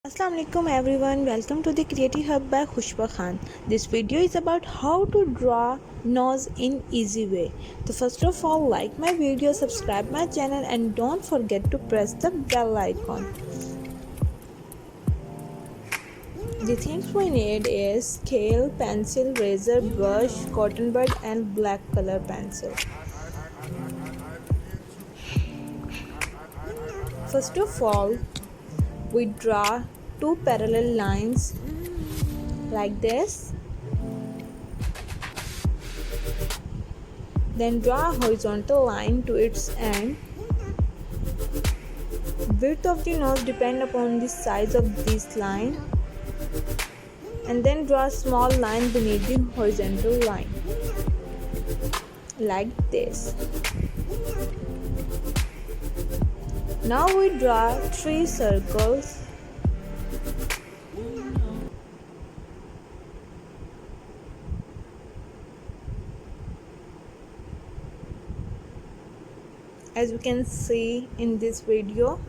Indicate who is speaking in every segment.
Speaker 1: Assalamu alaikum everyone, welcome to the Creativehub by Khushbakht. This video is about how to draw nose in easy way. So first of all, like my video, subscribe my channel and don't forget to press the bell icon. The things we need is scale, pencil, razor, brush, cotton bud and black color pencil. First of all, we draw two parallel lines like this. Then draw a horizontal line to its end. Width of the nose depends upon the size of this line. And then draw a small line beneath the horizontal line like this. Now we draw three circles. As you can see in this video.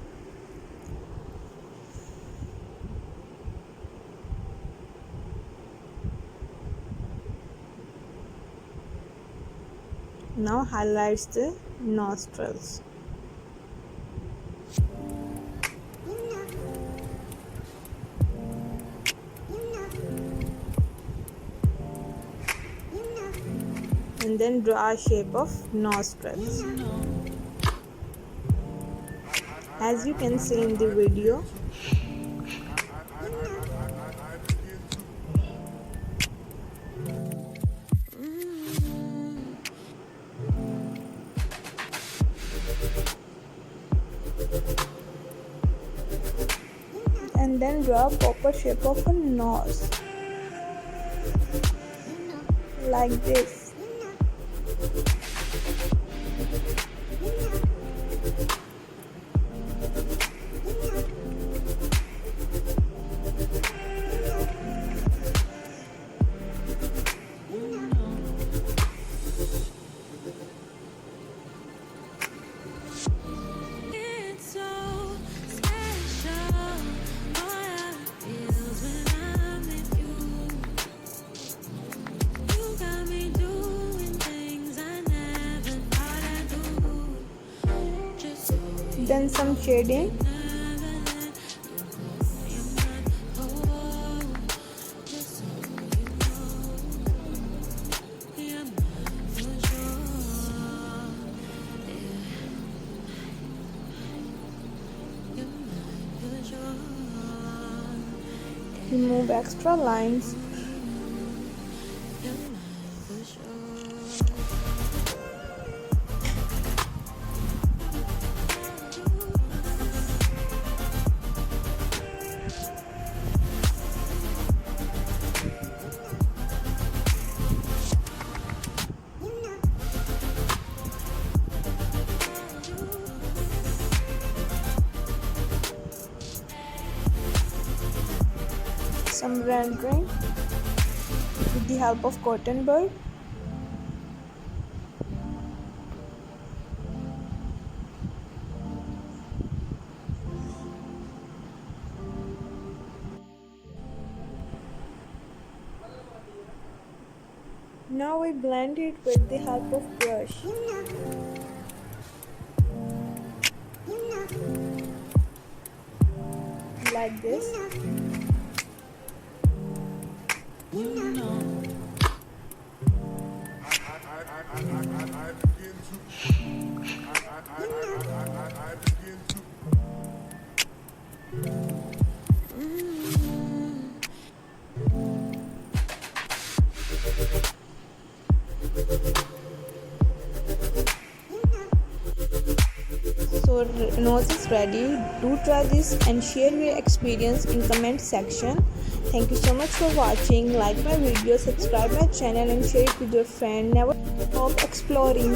Speaker 1: Now highlights the nostrils. And then draw a shape of nostrils. As you can see in the video. And then draw a proper shape of a nose like this. Then some shading. Remove extra lines. Some rendering with the help of cotton bud. Now we blend it with the help of brush. Like this. So nose is ready. Do try this and share your experience in comment section. Thank you so much for watching. Like my video, subscribe my channel and share it with your friend. Never stop exploring.